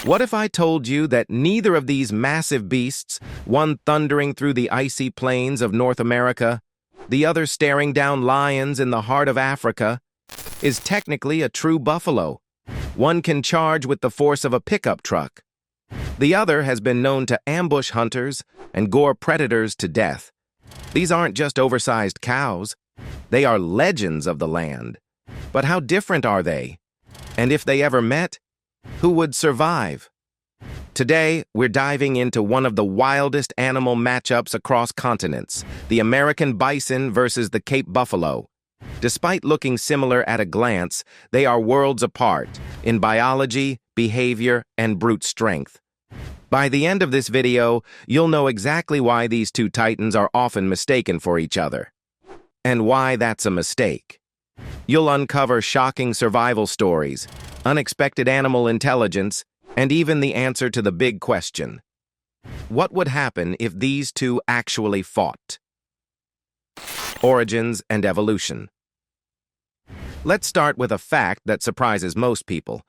What if I told you that neither of these massive beasts, one thundering through the icy plains of North America, the other staring down lions in the heart of Africa, is technically a true buffalo? One can charge with the force of a pickup truck. The other has been known to ambush hunters and gore predators to death. These aren't just oversized cows. They are legends of the land. But how different are they? And if they ever met, who would survive? Today, we're diving into one of the wildest animal matchups across continents, the American bison versus the Cape buffalo. Despite looking similar at a glance, they are worlds apart in biology, behavior, and brute strength. By the end of this video, you'll know exactly why these two titans are often mistaken for each other, and why that's a mistake. You'll uncover shocking survival stories, unexpected animal intelligence, and even the answer to the big question: what would happen if these two actually fought? Origins and evolution. Let's start with a fact that surprises most people.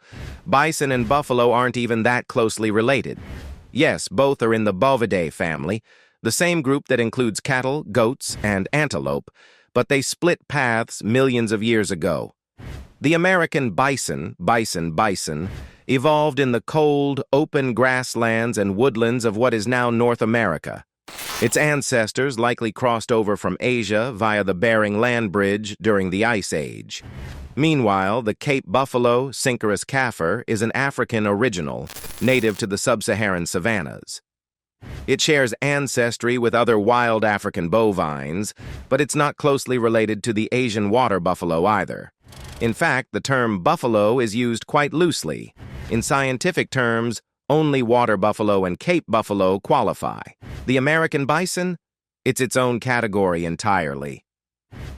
Bison and buffalo aren't even that closely related. Yes, both are in the Bovidae family, the same group that includes cattle, goats, and antelope, but they split paths millions of years ago. The American bison, evolved in the cold, open grasslands and woodlands of what is now North America. Its ancestors likely crossed over from Asia via the Bering Land Bridge during the Ice Age. Meanwhile, the Cape buffalo, Syncerus caffer, is an African original, native to the sub-Saharan savannas. It shares ancestry with other wild African bovines, but it's not closely related to the Asian water buffalo either. In fact, the term buffalo is used quite loosely. In scientific terms, only water buffalo and Cape buffalo qualify. The American bison? It's its own category entirely.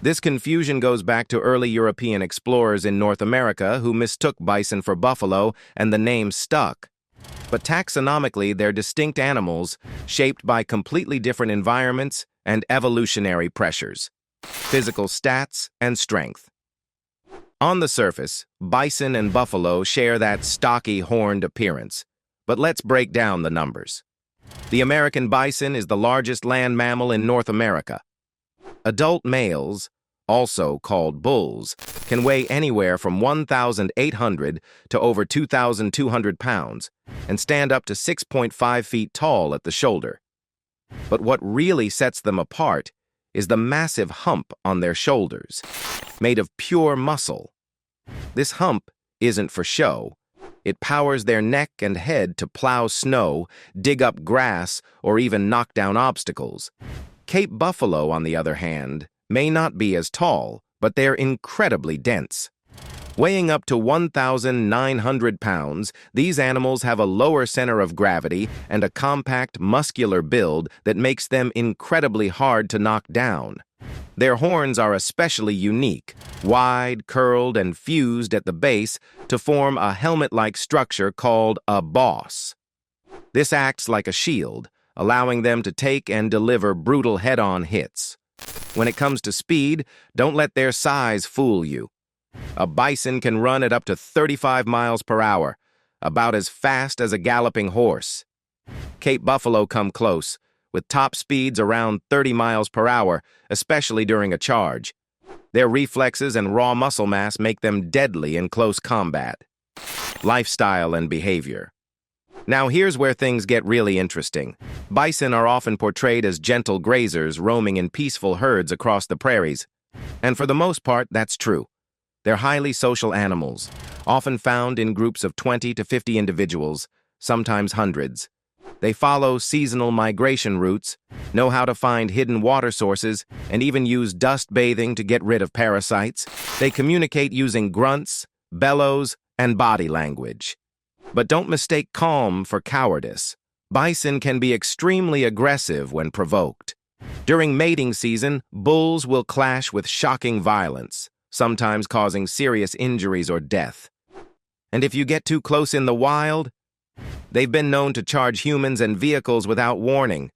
This confusion goes back to early European explorers in North America who mistook bison for buffalo, and the name stuck. But taxonomically, they're distinct animals shaped by completely different environments and evolutionary pressures. Physical stats and strength. On the surface, bison and buffalo share that stocky, horned appearance. But let's break down the numbers. The American bison is the largest land mammal in North America. Adult males, also called bulls, can weigh anywhere from 1,800 to over 2,200 pounds and stand up to 6.5 feet tall at the shoulder. But what really sets them apart is the massive hump on their shoulders, made of pure muscle. This hump isn't for show. It powers their neck and head to plow snow, dig up grass, or even knock down obstacles. Cape buffalo, on the other hand, may not be as tall, but they're incredibly dense. Weighing up to 1,900 pounds, these animals have a lower center of gravity and a compact, muscular build that makes them incredibly hard to knock down. Their horns are especially unique, wide, curled, and fused at the base to form a helmet-like structure called a boss. This acts like a shield, allowing them to take and deliver brutal head-on hits. When it comes to speed, don't let their size fool you. A bison can run at up to 35 miles per hour, about as fast as a galloping horse. Cape buffalo come close, with top speeds around 30 miles per hour, especially during a charge. Their reflexes and raw muscle mass make them deadly in close combat. Lifestyle and behavior. Now here's where things get really interesting. Bison are often portrayed as gentle grazers roaming in peaceful herds across the prairies. And for the most part, that's true. They're highly social animals, often found in groups of 20 to 50 individuals, sometimes hundreds. They follow seasonal migration routes, know how to find hidden water sources, and even use dust bathing to get rid of parasites. They communicate using grunts, bellows, and body language. But don't mistake calm for cowardice. Bison can be extremely aggressive when provoked. During mating season, bulls will clash with shocking violence, sometimes causing serious injuries or death. And if you get too close in the wild, they've been known to charge humans and vehicles without warning.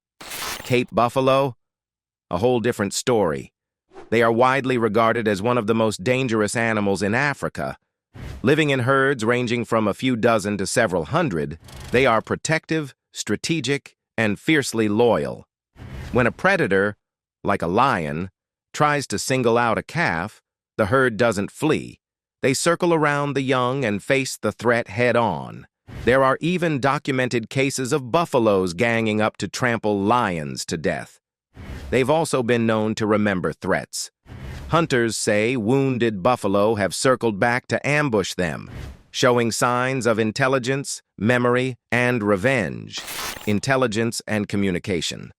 Cape buffalo? A whole different story. They are widely regarded as one of the most dangerous animals in Africa, Living in herds ranging from a few dozen to several hundred, they are protective, strategic, and fiercely loyal. When a predator, like a lion, tries to single out a calf, the herd doesn't flee. They circle around the young and face the threat head-on. There are even documented cases of buffaloes ganging up to trample lions to death. They've also been known to remember threats. Hunters say wounded buffalo have circled back to ambush them, showing signs of intelligence, memory, and revenge. Intelligence and communication.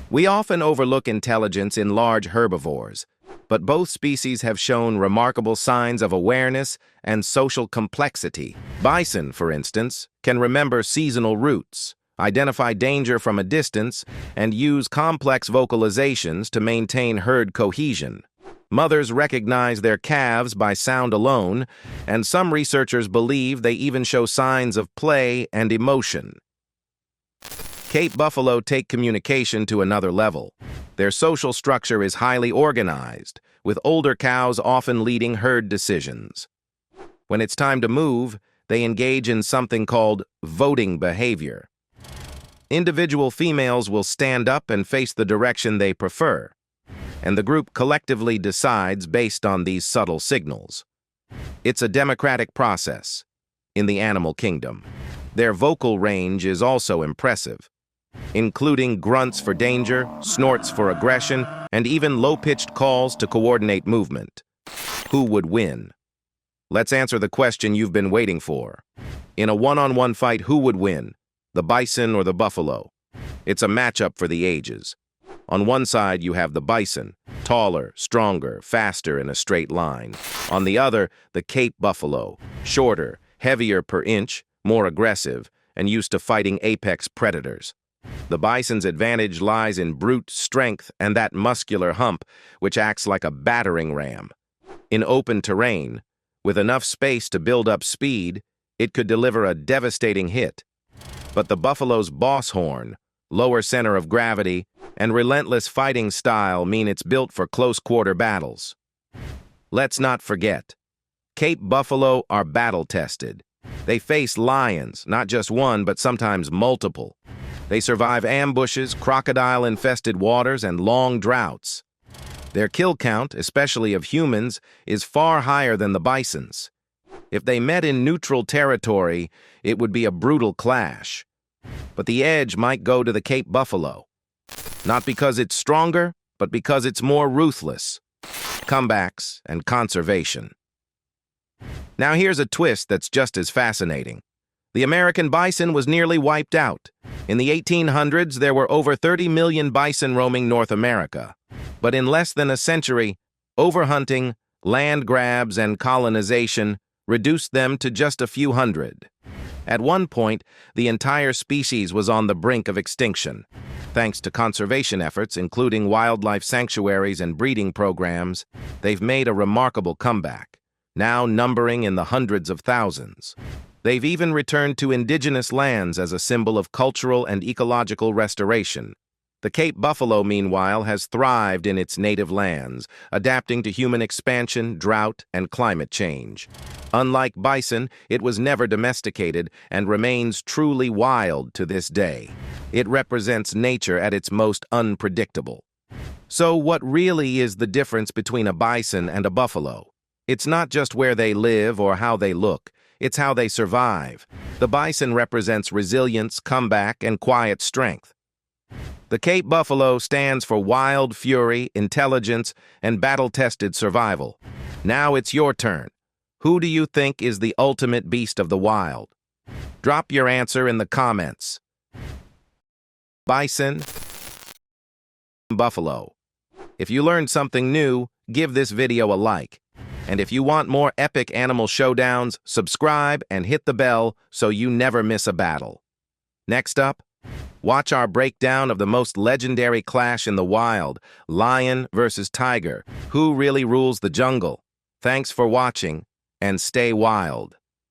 We often overlook intelligence in large herbivores, but both species have shown remarkable signs of awareness and social complexity. Bison, for instance, can remember seasonal routes, identify danger from a distance, and use complex vocalizations to maintain herd cohesion. Mothers recognize their calves by sound alone, and some researchers believe they even show signs of play and emotion. Cape buffalo take communication to another level. Their social structure is highly organized, with older cows often leading herd decisions. When it's time to move, they engage in something called voting behavior. Individual females will stand up and face the direction they prefer, and the group collectively decides based on these subtle signals. It's a democratic process in the animal kingdom. Their vocal range is also impressive, including grunts for danger, snorts for aggression, and even low-pitched calls to coordinate movement. Who would win? Let's answer the question you've been waiting for. In a one-on-one fight, who would win? The bison or the buffalo? It's a matchup for the ages. On one side, you have the bison, taller, stronger, faster in a straight line. On the other, the Cape buffalo, shorter, heavier per inch, more aggressive, and used to fighting apex predators. The bison's advantage lies in brute strength and that muscular hump, which acts like a battering ram. In open terrain, with enough space to build up speed, it could deliver a devastating hit. But the buffalo's boss horn, lower center of gravity, and relentless fighting style mean it's built for close-quarter battles. Let's not forget, Cape buffalo are battle-tested. They face lions, not just one, but sometimes multiple. They survive ambushes, crocodile-infested waters, and long droughts. Their kill count, especially of humans, is far higher than the bison's. If they met in neutral territory, it would be a brutal clash. But the edge might go to the Cape buffalo. Not because it's stronger, but because it's more ruthless. Comebacks and conservation. Now here's a twist that's just as fascinating. The American bison was nearly wiped out. In the 1800s, there were over 30 million bison roaming North America. But in less than a century, overhunting, land grabs, and colonization reduced them to just a few hundred. At one point, the entire species was on the brink of extinction. Thanks to conservation efforts, including wildlife sanctuaries and breeding programs, they've made a remarkable comeback, now numbering in the hundreds of thousands. They've even returned to indigenous lands as a symbol of cultural and ecological restoration. The Cape buffalo, meanwhile, has thrived in its native lands, adapting to human expansion, drought, and climate change. Unlike bison, it was never domesticated and remains truly wild to this day. It represents nature at its most unpredictable. So what really is the difference between a bison and a buffalo? It's not just where they live or how they look. It's how they survive. The bison represents resilience, comeback, and quiet strength. The Cape buffalo stands for wild fury, intelligence, and battle-tested survival. Now it's your turn. Who do you think is the ultimate beast of the wild? Drop your answer in the comments. Bison, buffalo. If you learned something new, give this video a like. And if you want more epic animal showdowns, subscribe and hit the bell so you never miss a battle. Next up, watch our breakdown of the most legendary clash in the wild, lion versus tiger. Who really rules the jungle? Thanks for watching, and stay wild.